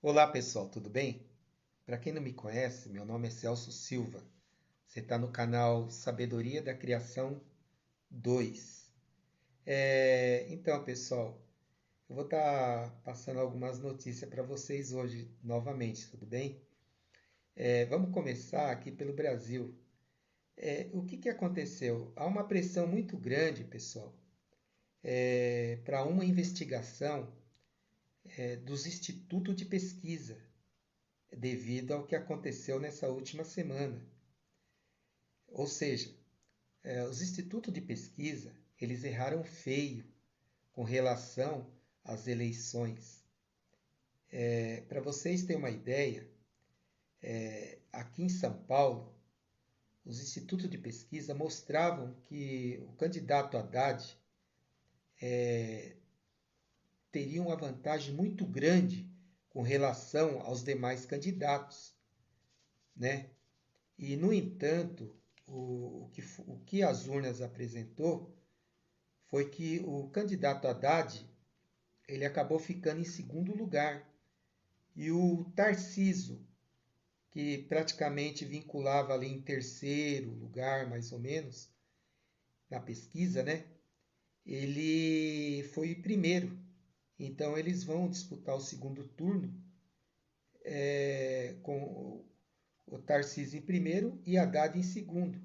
Olá pessoal, tudo bem? Para quem não me conhece, meu nome é Celso Silva. Você está no canal Sabedoria da Criação 2. Então, pessoal, eu vou estar passando algumas notícias para vocês hoje novamente, tudo bem? Vamos começar aqui pelo Brasil. O que aconteceu? Há uma pressão muito grande, pessoal, para uma investigação dos institutos de pesquisa, devido ao que aconteceu nessa última semana. Ou seja, os institutos de pesquisa, eles erraram feio com relação às eleições. Para vocês terem uma ideia, aqui em São Paulo, os institutos de pesquisa mostravam que o candidato Haddad teria uma vantagem muito grande com relação aos demais candidatos, né? E, no entanto, o que as urnas apresentou foi que o candidato Haddad ele acabou ficando em segundo lugar. E o Tarciso, que praticamente vinculava ali em terceiro lugar, mais ou menos, na pesquisa, né? Ele foi primeiro. Então eles vão disputar o segundo turno com o Tarcísio em primeiro e Haddad em segundo.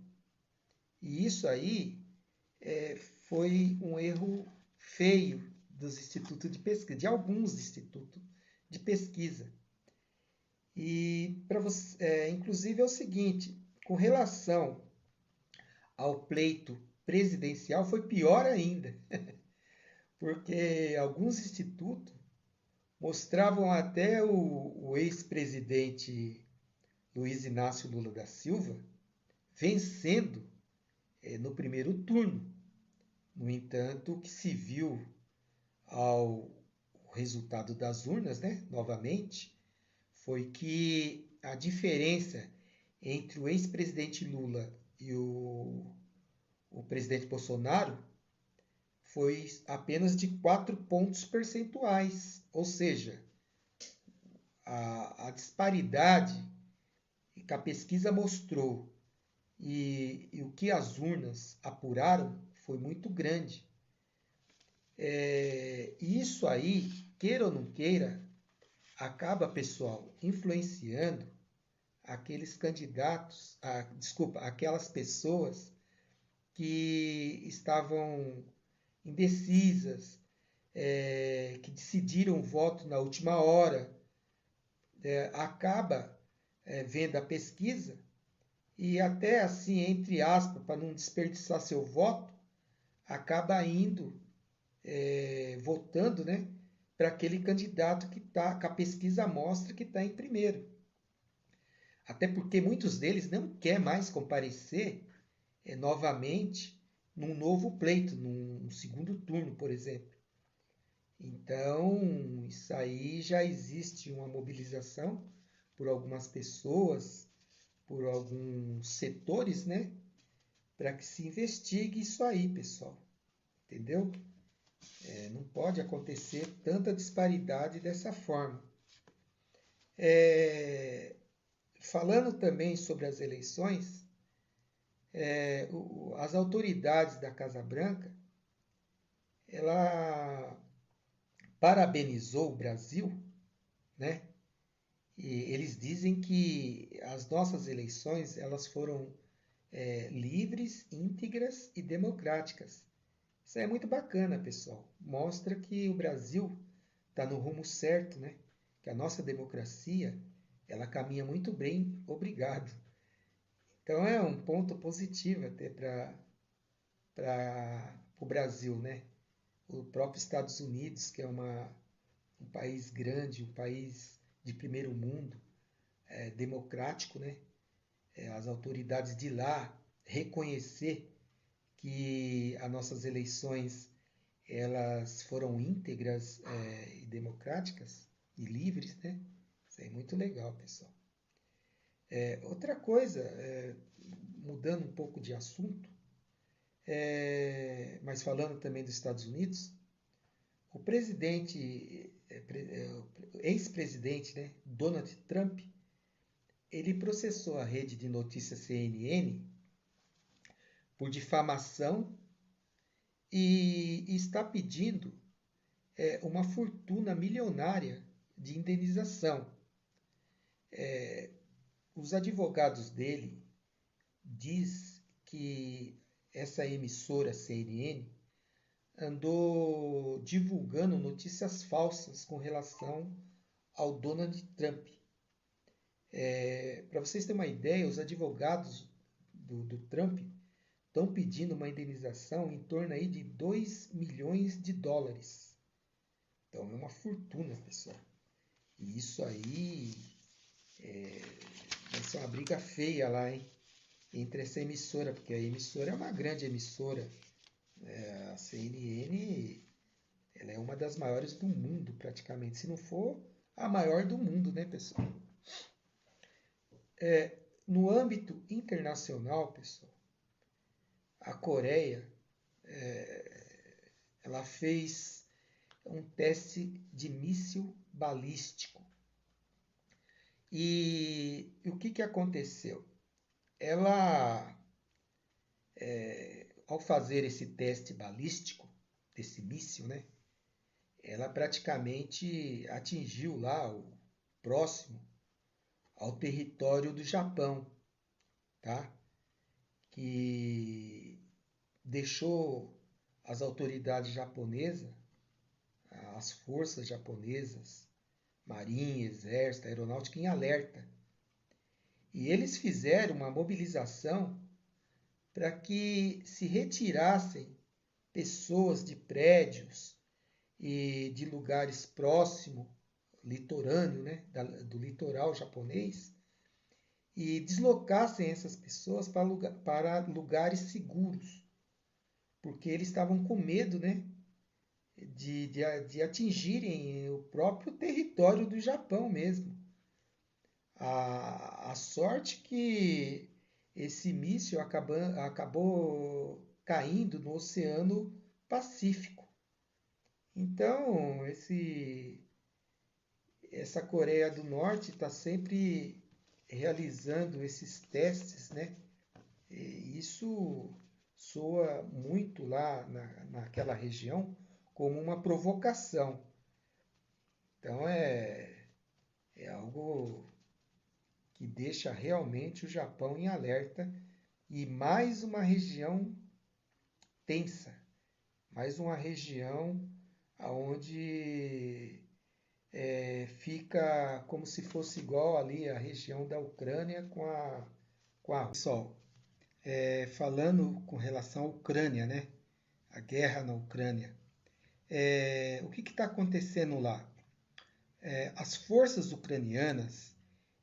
E isso aí foi um erro feio dos institutos de pesquisa, de alguns institutos de pesquisa. E para você, inclusive é o seguinte, com relação ao pleito presidencial foi pior ainda, porque alguns institutos mostravam até o ex-presidente Luiz Inácio Lula da Silva vencendo no primeiro turno. No entanto, o que se viu ao resultado das urnas, né, novamente, foi que a diferença entre o ex-presidente Lula e o presidente Bolsonaro foi apenas de 4 pontos percentuais. Ou seja, a disparidade que a pesquisa mostrou e o que as urnas apuraram foi muito grande. E isso aí, queira ou não queira, acaba, pessoal, influenciando aqueles candidatos, desculpa, aquelas pessoas que estavam indecisas, que decidiram o voto na última hora, acaba vendo a pesquisa e até assim, entre aspas, para não desperdiçar seu voto, acaba indo, votando, né, para aquele candidato que está, que a pesquisa mostra que está em primeiro. Até porque muitos deles não quer mais comparecer novamente num novo pleito, num segundo turno, por exemplo. Então, isso aí já existe uma mobilização por algumas pessoas, por alguns setores, né? Para que se investigue isso aí, pessoal. Entendeu? Não pode acontecer tanta disparidade dessa forma. É, falando também sobre as eleições, as autoridades da Casa Branca, ela parabenizou o Brasil, né? E eles dizem que as nossas eleições elas foram livres, íntegras e democráticas. Isso é muito bacana, pessoal. Mostra que o Brasil está no rumo certo, né? Que a nossa democracia ela caminha muito bem, obrigado. Então é um ponto positivo até para o Brasil, né? O próprio Estados Unidos, que é um país grande, um país de primeiro mundo, democrático, né? As autoridades de lá reconhecer que as nossas eleições elas foram íntegras e democráticas e livres, né? Isso é muito legal, pessoal. Outra coisa, mudando um pouco de assunto, mas falando também dos Estados Unidos, o presidente, ex-presidente, né, Donald Trump, ele processou a rede de notícias CNN por difamação e está pedindo uma fortuna milionária de indenização. Os advogados dele diz que essa emissora CNN andou divulgando notícias falsas com relação ao Donald Trump. Para vocês terem uma ideia, os advogados do Trump estão pedindo uma indenização em torno aí de 2 milhões de dólares. Então é uma fortuna, pessoal. E isso aí vai ser uma briga feia lá, hein? Entre essa emissora, porque a emissora é uma grande emissora. A CNN, ela é uma das maiores do mundo, praticamente. Se não for a maior do mundo, né, pessoal? No âmbito internacional, pessoal, a Coreia, ela fez um teste de míssil balístico. E o que aconteceu? Ela, ao fazer esse teste balístico, desse míssil, né, ela praticamente atingiu lá o próximo ao território do Japão, tá? Que deixou as autoridades japonesas, as forças japonesas, marinha, exército, aeronáutica em alerta. E eles fizeram uma mobilização para que se retirassem pessoas de prédios e de lugares próximos, litorâneo, né, do litoral japonês, e deslocassem essas pessoas para lugares seguros, porque eles estavam com medo, né, de atingirem o próprio território do Japão mesmo. A sorte que esse míssil acabou caindo no Oceano Pacífico. Então, essa Coreia do Norte está sempre realizando esses testes, né? E isso soa muito lá naquela região como uma provocação. Então é algo que deixa realmente o Japão em alerta e mais uma região tensa, mais uma região onde fica como se fosse igual ali a região da Ucrânia com a Rússia. Pessoal, falando com relação à Ucrânia, né? A guerra na Ucrânia. O que está acontecendo lá? As forças ucranianas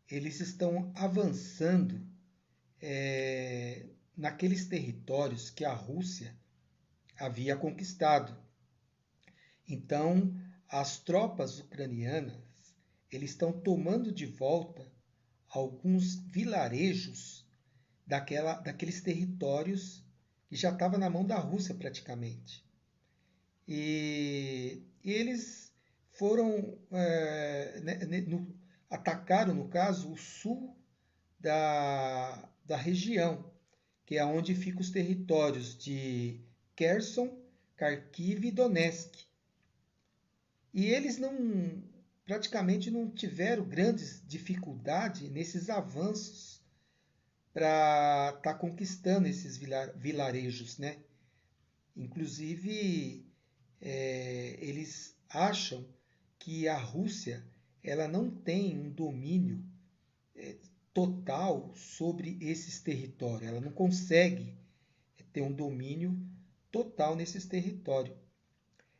eles estão avançando naqueles territórios que a Rússia havia conquistado. Então, as tropas ucranianas eles estão tomando de volta alguns vilarejos daqueles territórios que já estavam na mão da Rússia praticamente. E eles foram atacaram, no caso, o sul da região, que é onde ficam os territórios de Kherson, Kharkiv e Donetsk. E eles praticamente não tiveram grandes dificuldades nesses avanços para estar conquistando esses vilarejos, né? Inclusive, eles acham que a Rússia ela não tem um domínio total sobre esses territórios. Ela não consegue ter um domínio total nesses territórios.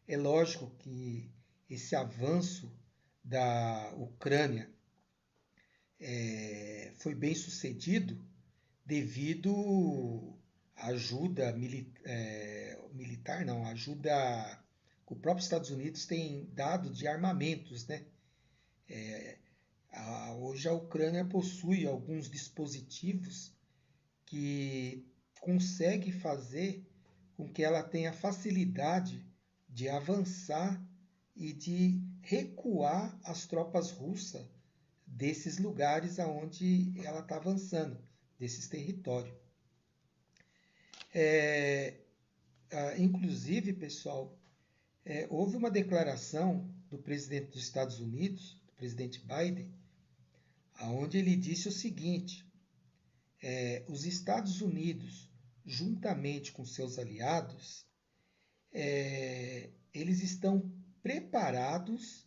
É lógico que esse avanço da Ucrânia foi bem sucedido devido à ajuda militar, não, ajuda que o próprio Estados Unidos tem dado de armamentos, né? Hoje a Ucrânia possui alguns dispositivos que conseguem fazer com que ela tenha facilidade de avançar e de recuar as tropas russas desses lugares aonde ela está avançando, desses territórios. Inclusive, pessoal, houve uma declaração do presidente dos Estados Unidos, do presidente Biden, onde ele disse o seguinte: os Estados Unidos, juntamente com seus aliados, eles estão preparados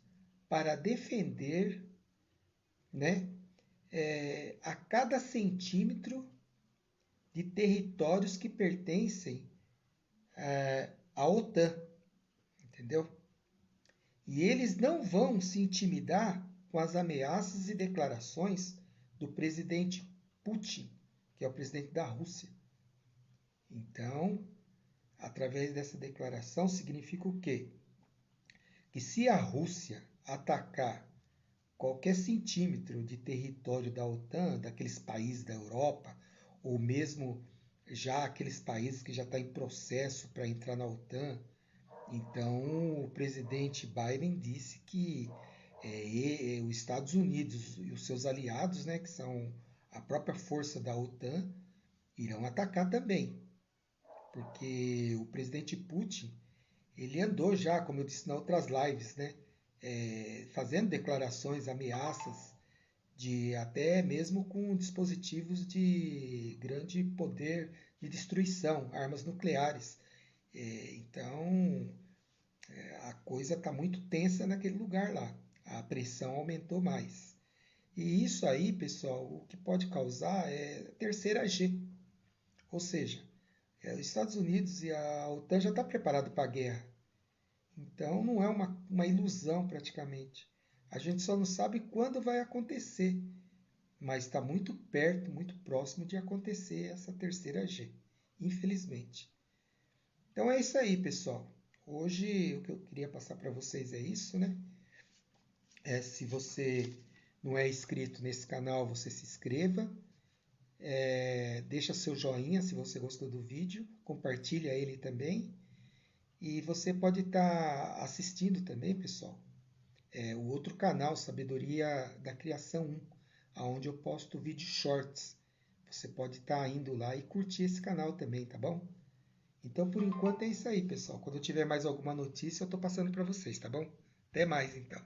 para defender, né, a cada centímetro de territórios que pertencem à OTAN, entendeu? E eles não vão se intimidar com as ameaças e declarações do presidente Putin, que é o presidente da Rússia. Então, através dessa declaração, significa o quê? Que se a Rússia atacar qualquer centímetro de território da OTAN, daqueles países da Europa, ou mesmo já aqueles países que já estão em processo para entrar na OTAN, então o presidente Biden disse que os Estados Unidos e os seus aliados, né, que são a própria força da OTAN, irão atacar também. Porque o presidente Putin, ele andou já, como eu disse nas outras lives, né, fazendo declarações, ameaças, de até mesmo com dispositivos de grande poder de destruição, armas nucleares. Então, a coisa está muito tensa naquele lugar lá. A pressão aumentou mais. E isso aí, pessoal, o que pode causar é a terceira G. Ou seja, os Estados Unidos e a OTAN já estão preparados para a guerra. Então não é uma ilusão praticamente. A gente só não sabe quando vai acontecer. Mas está muito perto, muito próximo de acontecer essa terceira G. Infelizmente. Então é isso aí, pessoal. Hoje o que eu queria passar para vocês é isso, né? Se você não é inscrito nesse canal, você se inscreva. Deixa seu joinha se você gostou do vídeo. Compartilha ele também. E você pode estar assistindo também, pessoal, o outro canal, Sabedoria da Criação 1, onde eu posto vídeos shorts. Você pode estar indo lá e curtir esse canal também, tá bom? Então, por enquanto é isso aí, pessoal. Quando eu tiver mais alguma notícia, eu estou passando para vocês, tá bom? Até mais, então.